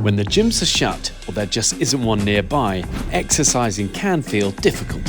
When the gyms are shut or there just isn't one nearby, exercising can feel difficult.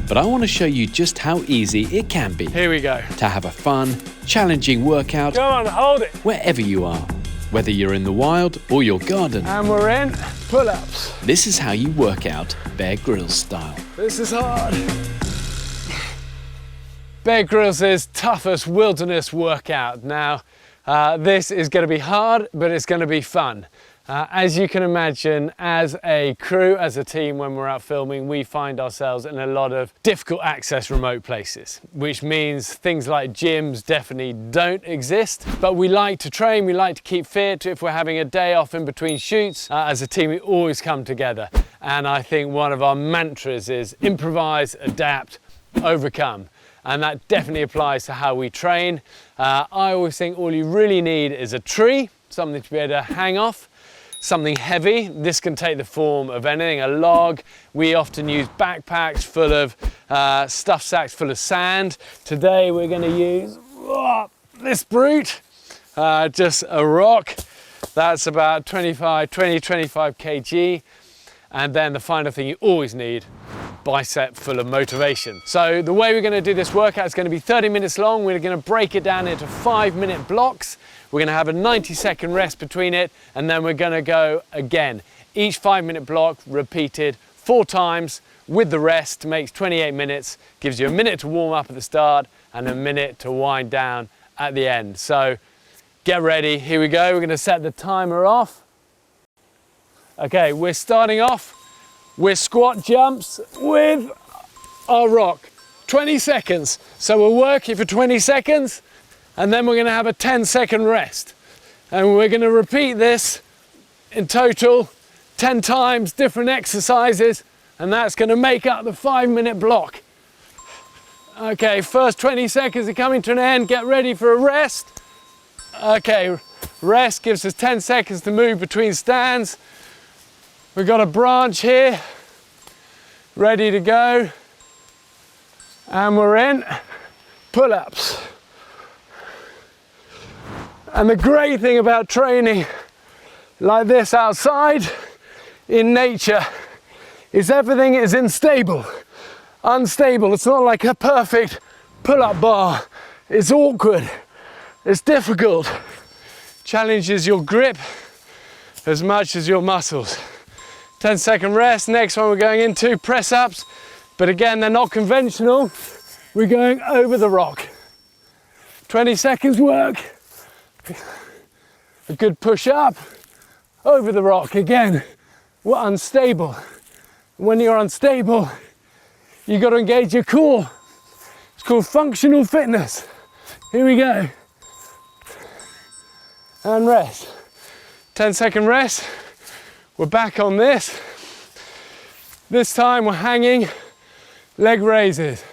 But I want to show you just how easy it can be. Here we go. To have a fun, challenging workout. Go on, hold it. Wherever you are, whether you're in the wild or your garden. And we're in pull-ups. This is how you work out Bear Grylls style. This is hard. Bear Grylls' toughest wilderness workout. Now, this is going to be hard, but it's going to be fun. As you can imagine, as a crew, as a team, when we're out filming, we find ourselves in a lot of difficult access remote places, which means things like gyms definitely don't exist. But we like to train, we like to keep fit. If we're having a day off in between shoots, as a team, we always come together. And I think one of our mantras is improvise, adapt, overcome. And that definitely applies to how we train. I always think all you really need is a tree, something to be able to hang off. Something heavy. This can take the form of anything, a log. We often use backpacks full of stuff sacks full of sand. Today we're going to use this brute, just a rock. That's about 25 kg. And then the final thing you always need, bicep full of motivation. So the way we're going to do this workout is going to be 30 minutes long. We're going to break it down into 5-minute blocks. We're going to have a 90-second rest between it, and then we're going to go again. Each 5-minute block repeated 4 times with the rest makes 28 minutes, gives you a minute to warm up at the start and a minute to wind down at the end. So get ready, here we go. We're going to set the timer off. Okay, we're starting off with squat jumps with our rock. 20 seconds. So we'll work it for 20 seconds. And then we're going to have a 10-second rest. And we're going to repeat this in total 10 times, different exercises, and that's going to make up the 5-minute block. Okay, first 20 seconds are coming to an end. Get ready for a rest. Okay, rest gives us 10 seconds to move between stands. We've got a branch here, ready to go. And we're in pull-ups. And the great thing about training like this outside in nature is everything is unstable. It's not like a perfect pull-up bar. It's awkward, it's difficult. Challenges your grip as much as your muscles. 10-second rest. Next one we're going into press-ups, but again, they're not conventional. We're going over the rock. 20 seconds work. A good push up, over the rock again. We're unstable. When you're unstable, you've got to engage your core. It's called functional fitness. Here we go. And rest. 10-second rest. We're back on this. This time we're hanging leg raises.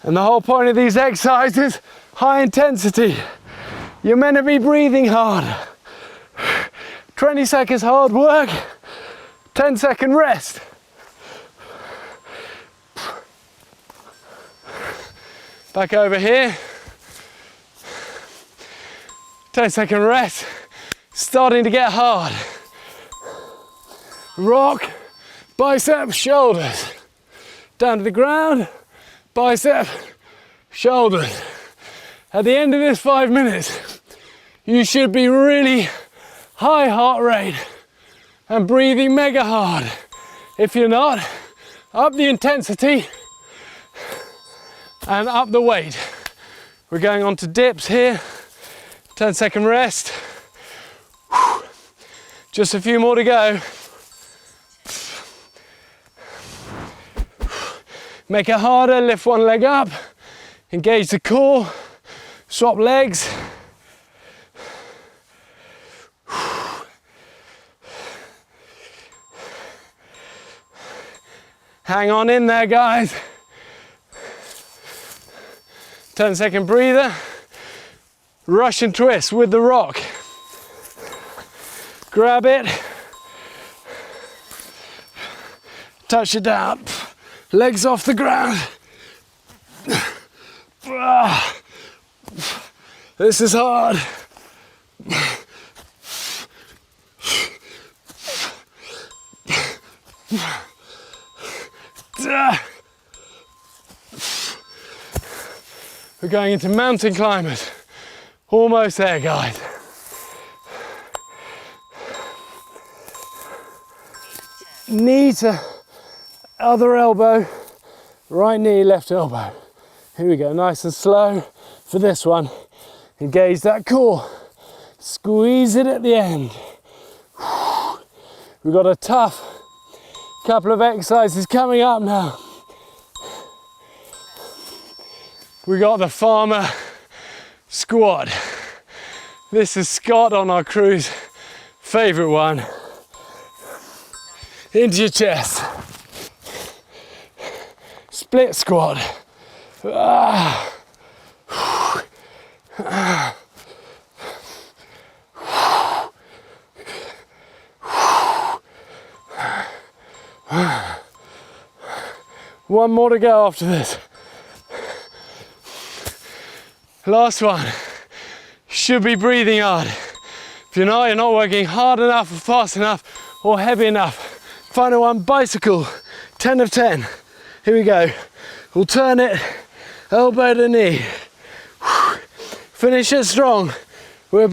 And the whole point of these exercises, high intensity. You're meant to be breathing hard. 20 seconds hard work, 10-second rest. Back over here. 10-second rest. Starting to get hard. Rock, biceps, shoulders. Down to the ground. Bicep, shoulders. At the end of this 5 minutes, you should be really high heart rate and breathing mega hard. If you're not, up the intensity and up the weight. We're going on to dips here. 10-second rest. Just a few more to go. Make it harder, lift one leg up, engage the core, swap legs. Hang on in there, guys. 10-second breather. Russian twist with the rock. Grab it. Touch it down. Legs off the ground. This is hard. We're going into mountain climbers. Almost there, guys. Knee to other elbow, right knee, left elbow. Here we go, nice and slow for this one. Engage that core. Squeeze it at the end. We've got a tough couple of exercises coming up now. We got the farmer squat. This is Scott on our crew's favorite one. Into your chest. Split squat. One more to go after this. Last one. Should be breathing hard. If you're not working hard enough or fast enough or heavy enough. Final one, bicycle, 10 of 10. Here we go. We'll turn it, elbow to knee. Finish it strong. We're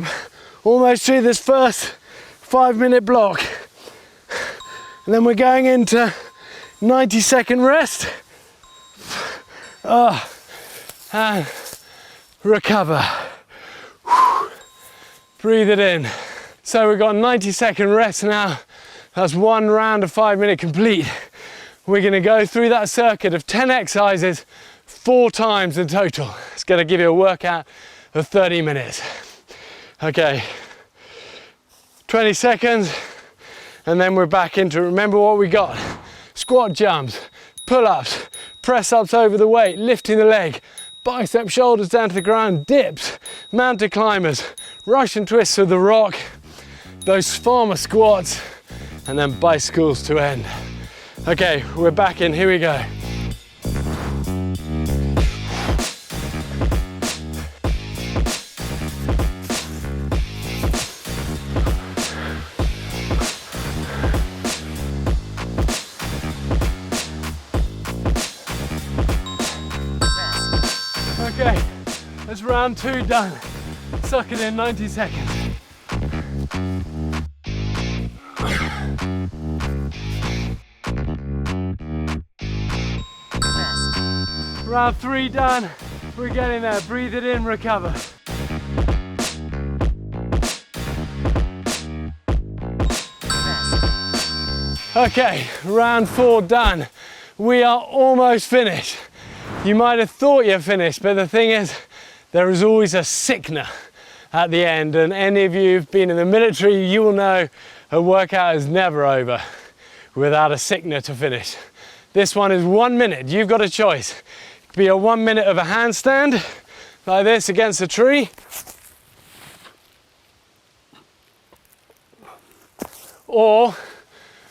almost through this first 5-minute block. And then we're going into 90-second rest. And recover. Breathe it in. So we've got 90-second rest now. That's one round of 5-minute complete. We're gonna go through that circuit of 10 exercises 4 times in total. It's gonna give you a workout of 30 minutes. Okay, 20 seconds, and then we're back into, remember what we got. Squat jumps, pull-ups, press-ups over the weight, lifting the leg, bicep shoulders down to the ground, dips, mountain climbers, Russian twists with the rock, those farmer squats, and then bicycles to end. Okay, we're back in, here we go. Okay, that's round 2 done. Suck it in, 90 seconds. Round 3 done. We're getting there. Breathe it in, recover. Okay, round 4 done. We are almost finished. You might have thought you're finished, but the thing is, there is always a sickener at the end, and any of you who've been in the military, you will know a workout is never over without a sickener to finish. This one is 1 minute. You've got a choice. It could be a 1 minute of a handstand, like this against a tree, or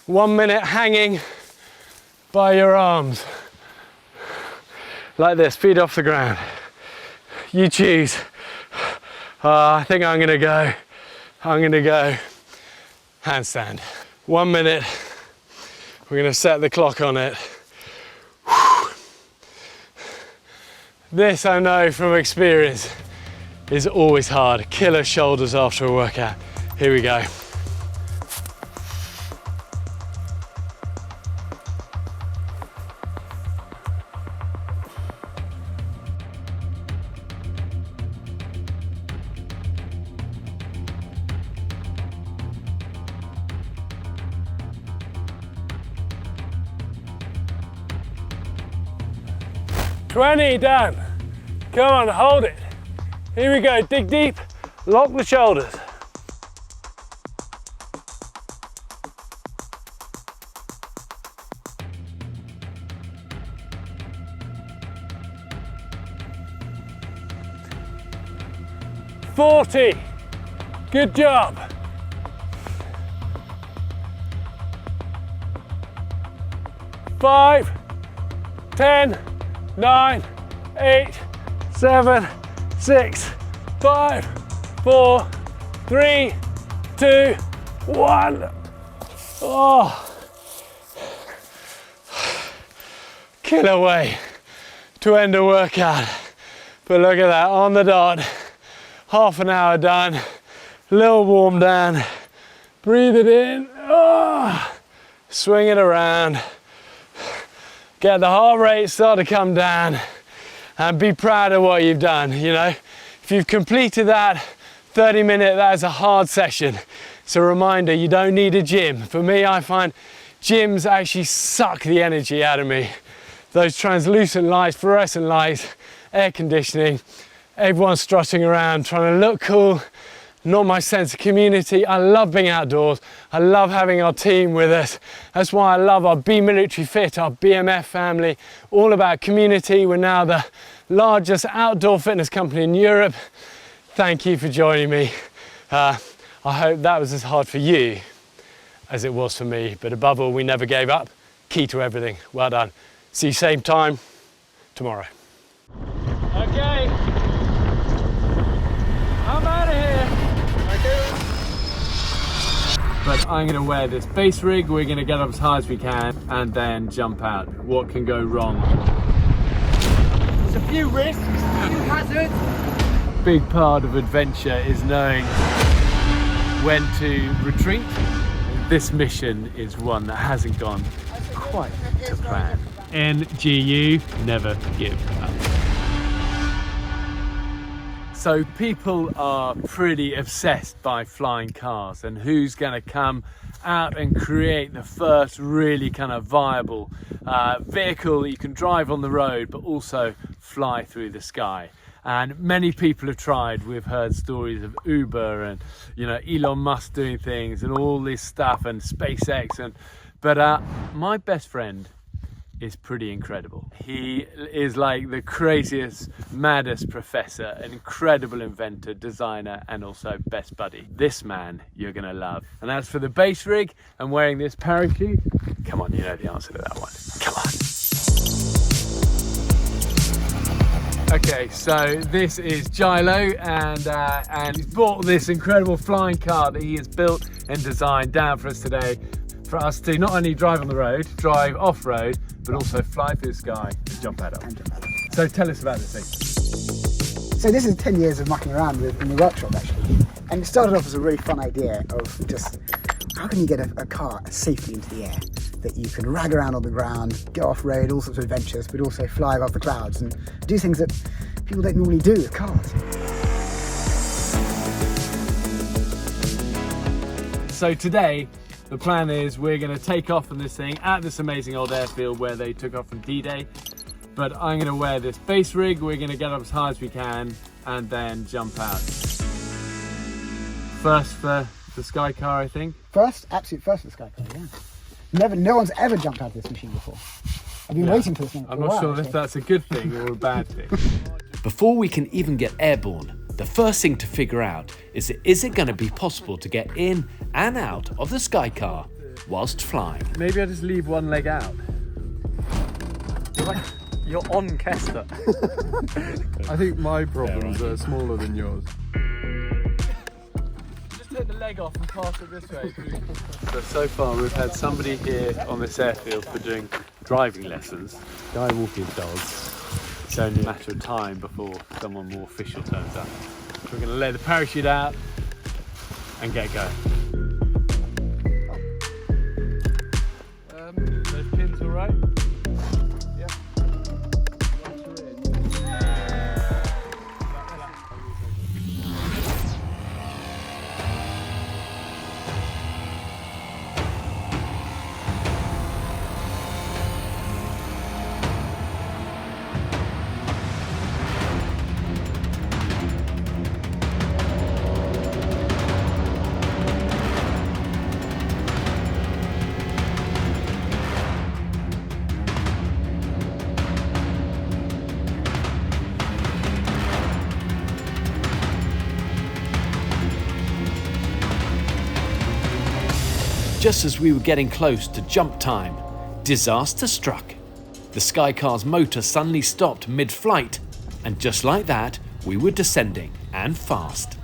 1 minute hanging by your arms, like this, feet off the ground. You choose. I think I'm gonna go handstand. 1 minute. We're gonna set the clock on it. This, I know from experience, is always hard. Killer shoulders after a workout. Here we go. Done. Come on, hold it. Here we go, dig deep, lock the shoulders. $40. Good job. $5, $10, 9, 8, 7, 6, 5, 4, 3, 2, 1. Oh, killer way to end a workout. But look at that, on the dot, half an hour done, little warm down, breathe it in, oh, swing it around, get the heart rate start to come down, and be proud of what you've done. You know, if you've completed that 30-minute, that is a hard session. It's a reminder you don't need a gym. For me, I find gyms actually suck the energy out of me. Those translucent lights, fluorescent lights, air conditioning, everyone strutting around trying to look cool, not my sense of community. I love being outdoors. I love having our team with us. That's why I love our Be Military Fit, our BMF family, all about community. We're now the largest outdoor fitness company in Europe. Thank you for joining me. I hope that was as hard for you as it was for me, but above all, we never gave up. Key to everything. Well done. See you same time tomorrow. Okay, I'm out of here. But I'm going to wear this base rig, we're going to get up as high as we can and then jump out. What can go wrong? There's a few risks, a few hazards. Big part of adventure is knowing when to retreat. This mission is one that hasn't gone quite to plan. NGU, never give up. So people are pretty obsessed by flying cars and who's going to come out and create the first really kind of viable vehicle that you can drive on the road but also fly through the sky. And many people have tried. We've heard stories of Uber and, you know, Elon Musk doing things and all this stuff and SpaceX. But my best friend is pretty incredible. He is like the craziest, maddest professor, an incredible inventor, designer, and also best buddy. This man you're gonna love. And as for the base rig and wearing this parachute, come on, you know the answer to that one. Come on. Okay, so this is Gilo, and he's bought this incredible flying car that he has built and designed down for us today, for us to not only drive on the road, drive off-road, but also fly through the sky and jump out. So tell us about this thing. So this is 10 years of mucking around with in the workshop actually, and it started off as a really fun idea of just how can you get a car safely into the air that you can rag around on the ground, go off-road, all sorts of adventures, but also fly above the clouds and do things that people don't normally do with cars. So today, the plan is we're going to take off from this thing at this amazing old airfield where they took off from D-Day. But I'm going to wear this base rig, we're going to get up as high as we can and then jump out. First for the sky car, I think. First, absolute first for the sky car, yeah. No one's ever jumped out of this machine before. I've been waiting for this thing for I'm a not while, sure actually. if that's a good thing or a bad thing. Before we can even get airborne, the first thing to figure out is it going to be possible to get in and out of the sky car whilst flying? Maybe I just leave one leg out. You're on Kester. I think my problems are smaller than yours. Just take the leg off and pass it this way. So far we've had somebody here on this airfield for doing driving lessons. Guy walking his dogs. It's only a matter of time before someone more official turns up. So we're going to let the parachute out and get going. Those pins all right? Just as we were getting close to jump time, disaster struck. The Skycar's motor suddenly stopped mid-flight, and just like that, we were descending. and fast.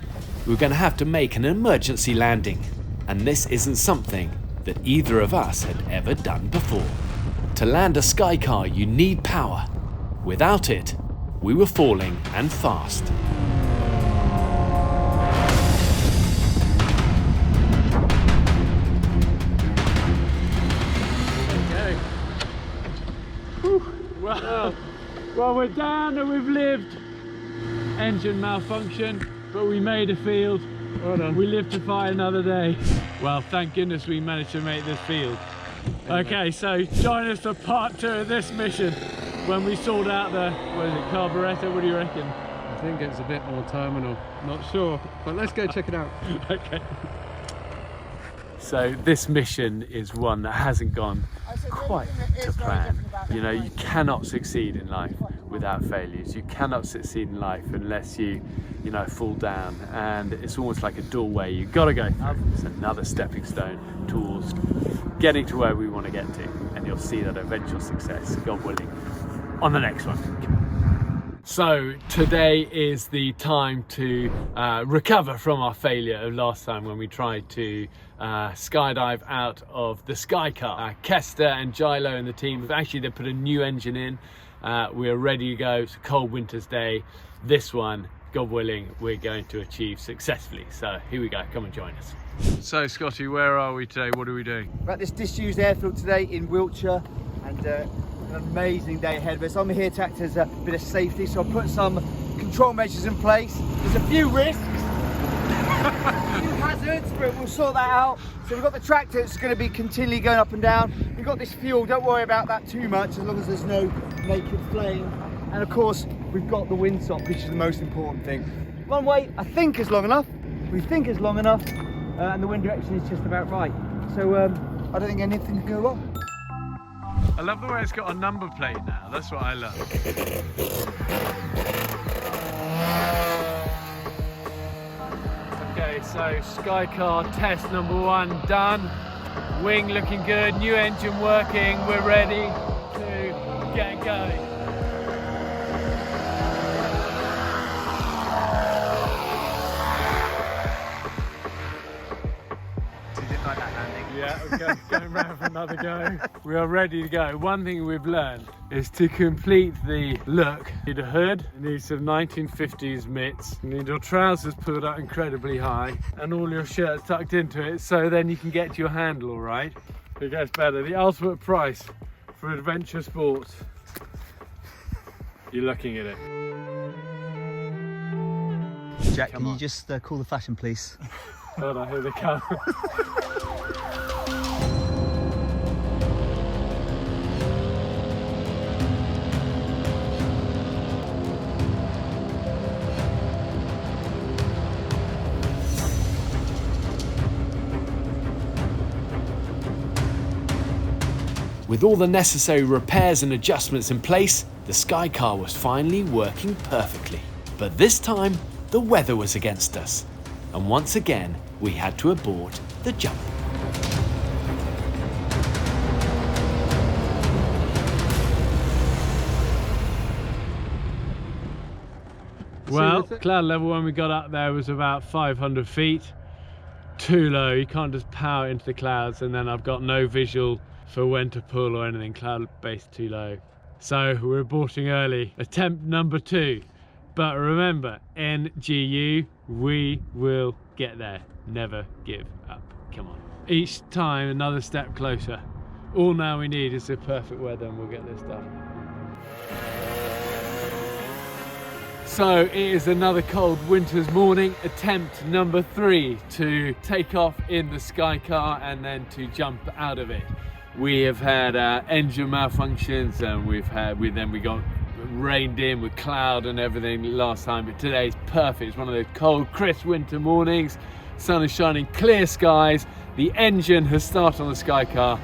We're going to have to make an emergency landing, and this isn't something that either of us had ever done before. To land a sky car, you need power. Without it, we were falling and fast. Okay. Well, we're down and we've lived. Engine malfunction, but we made a field. Well done. We lived to fight another day. Well, thank goodness we managed to make this field. Okay, so join us for part 2 of this mission when we sort out the, what is it, carburetor? What do you reckon? I think it's a bit more terminal. Not sure, but let's go check it out. Okay. So this mission is one that hasn't gone quite to plan. You know, you cannot succeed in life without failures. You cannot succeed in life unless you fall down, and it's almost like a doorway you've got to go through. It's another stepping stone towards getting to where we want to get to, and you'll see that eventual success, God willing, on the next one. So today is the time to recover from our failure of last time when we tried to skydive out of the sky car. Kester and Gilo and the team have actually put a new engine in. We're ready to go. It's a cold winter's day. This one, God willing, we're going to achieve successfully. So here we go, come and join us. So Scotty, where are we today? What are we doing? We're at this disused airfield today in Wiltshire, and an amazing day ahead of us. I'm here to act as a bit of safety, so I'll put some control measures in place. There's a few risks, a few hazards, but we'll sort that out. So we've got the tractor that's going to be continually going up and down. We've got this fuel, don't worry about that too much, as long as there's no naked flame. And of course, we've got the windsock, which is the most important thing. Runway, I think, is long enough. We think is long enough, and the wind direction is just about right. So I don't think anything can go wrong. I love the way it's got a number plate now. That's what I love. Okay, so sky car test number 1 done. Wing looking good, new engine working. We're ready to get going. Yeah, we're going round for another go. We are ready to go. One thing we've learned is to complete the look, you need a hood, you need some 1950s mitts, you need your trousers pulled up incredibly high, and all your shirts tucked into it, so then you can get to your handle all right. It gets better. The ultimate price for adventure sports. You're looking at it. Jack, can you just call the fashion police? Hold on, here they come. With all the necessary repairs and adjustments in place, the sky car was finally working perfectly. But this time, the weather was against us, and once again, we had to abort the jump. Well, cloud level when we got up there was about 500 feet. Too low, you can't just power into the clouds, and then I've got no visual for when to pull or anything, cloud base too low. So we're aborting early, attempt number 2. But remember, NGU, we will get there. Never give up, come on. Each time another step closer. All now we need is the perfect weather and we'll get this done. So it is another cold winter's morning, attempt number 3 to take off in the sky car and then to jump out of it. We have had engine malfunctions, and we got rained in with cloud and everything last time, but today's perfect. It's one of those cold, crisp winter mornings. Sun is shining, clear skies. The engine has started on the sky car.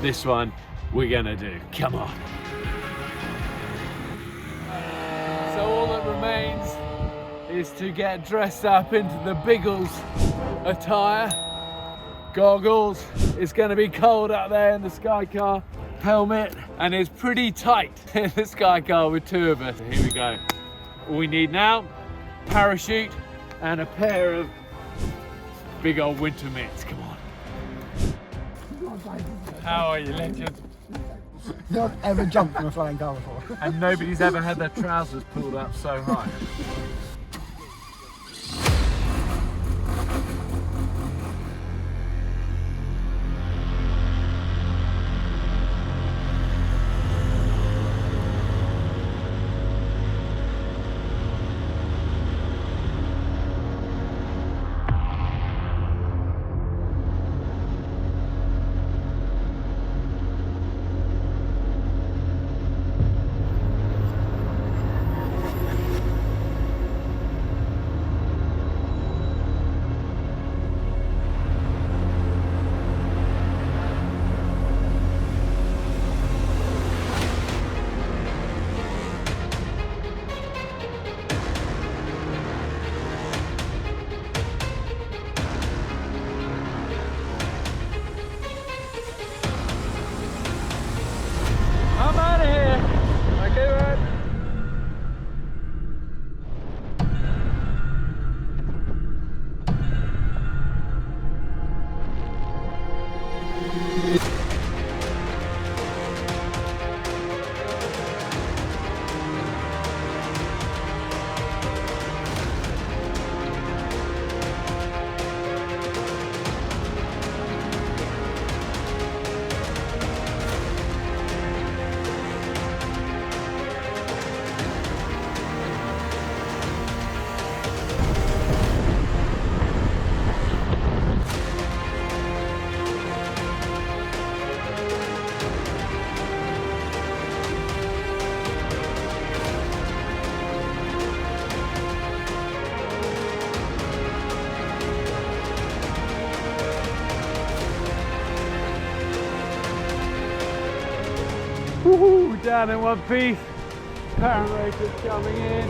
This one we're gonna do. Come on. So all that remains is to get dressed up into the Biggles attire. Goggles. It's going to be cold out there in the sky car. Helmet, and it's pretty tight in the sky car with 2 of us. Here we go. All we need now parachute, and a pair of big old winter mitts. Come on. How are you, legend? No one's ever jumped from a flying car before. And nobody's ever had their trousers pulled up so high. I'm out of here. Okay, man. Woohoo, down in one piece. Paramotors coming in.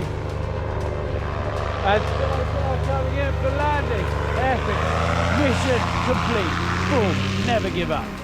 And skydive coming in for landing. Epic. Mission complete. Boom. Never give up.